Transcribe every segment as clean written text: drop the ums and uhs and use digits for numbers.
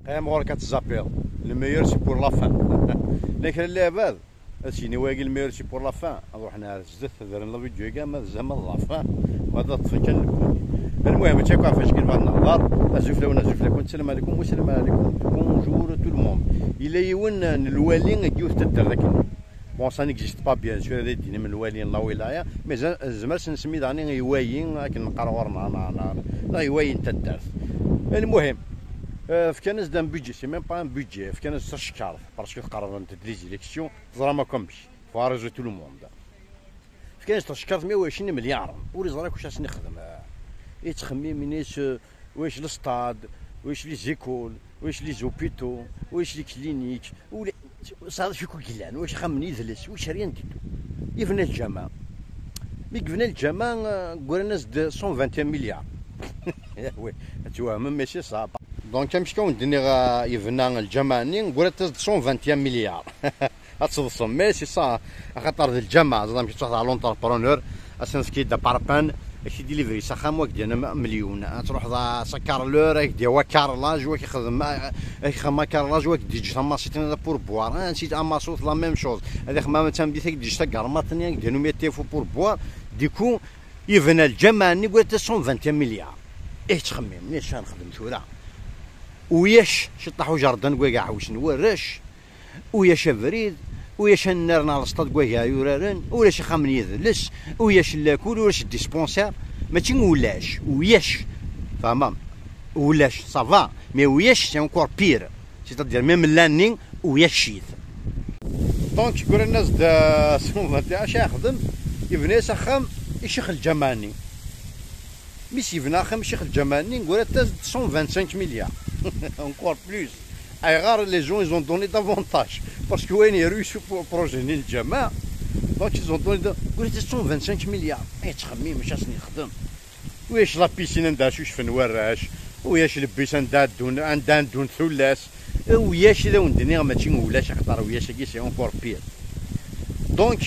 قايم غور كتزابيل لو ميور سي بور لا فان. لكن اللعبة هادشي واقي الميور سي بور لا فان. روحنا الزث درنا لا فيديو كاع ما زعما لا وهذا الطفل كان لكم. المهم هادشي هكا فاش كنبغي نهضر ازوفلاونا زوفلاكم السلام عليكم والسلام عليكم بونجور تو الموند. الا يون الوالي كيوث تدر داك بون سا نيكزيست با بيان سور هذا يديني من الوالي لا ولايه مي زعما نسمي داني يوايين لكن نقرا لا يوايين تدار. المهم فكان دان بيجي سي ميم با ان بيجي فكان تشكر باسكو قررنا تدري زيليكسيون زرا ما كومش فارج تو الموند. فكان تشكر 120 مليار ولي زراك واش نخدم يتخمم منيش واش الاستاد واش لي زيكول واش لي زوبيتو واش لي كلينيك ولا صار فيكو كيلان واش خمني يدلس واش ريان ديتو يفنى الجامعة مي قفنا الجامعة قولنا زد 121 مليار. وي توهم ماشي صعب دونك مش كون دني يفنى الجامعة ني قولنا زد 121 مليار. اتصدصم ماشي صح خاطر الجامعة زعما كي تروح على لونتربرونور اسنس كي دا باربان كي ديليفري ساخام واك ديالنا مليون تروح ذا سكار لور هيك ديوا كارلاج واك يخدم هيك خما كارلاج واك ديج تما سيتي بور بوار نسيت اما صوت لا ميم شوز هذا خما تم ديك ديج تا كارماتني ديالو 100 بور بوار ديكو يفنى الجامعة ني قلت 121 مليار. ايه تخمم ليش نخدم ثورة وياش شطحو جردن كوا كاع واش نورش وياش فريد وياش النار على السطاد كوا يورارن ولاش خامن يذلس وياش لاكول ولاش الديسبونسير ماشي ولاش وياش فاهمة ولاش صافا مي وياش سي انكور بير سيتادير ميم لانين وياش شيث. دونك كل الناس دا سمو اش يخدم يبني سخام يشيخ الجماني ميسي يبنى خام يشيخ الجماني نقول تاز 125 مليار انكور بلوس اي غار لي جون ils ont donné davantage parce que وين يروحوا pour projet نيل الجماعة دونك ils ont donné قلت 125 مليار. اي تخمي مش اسني نخدم وياش لا بيسين نداشوش في نوراش وياش البيس ندان دون ثلاث وياش اذا وندني ماشي ولاش خطر وياش كي سي اونكور بير. دونك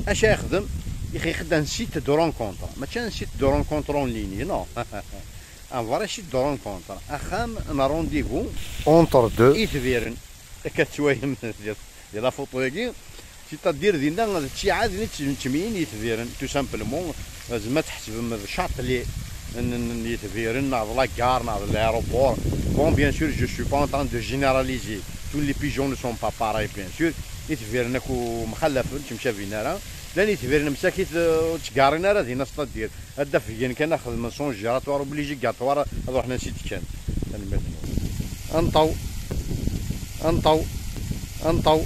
اش يخدم يخدم سيت دو رونكونتر ماشي ان سيت دو رونكونتر اون ليني نو ان فري سيت دو رونكونتر اخام انا رونديفو اونتر دو يتفيرن كتوايم ديال لا فوطو هاكي سيتادير ديالنا هادشي عادي نتمين يتفيرن تو سامبلومون زعما تحسب شاطلي يتفيرن ناض لا كار ناض لايروبور بون بيان سور جو سوي با ان تان دو جينيراليزي تو لي بيجون نو سون با باراي بيان سور يتفيرن كو مخلف تمشى فينا لان يتفيرن مساكيت تكارينا راه دينا سطاد ديال هدا فين كان ناخذ من سون جيراتوار اوبليجي كاطوار هذا حنا نسيت كان انطو انطو انطو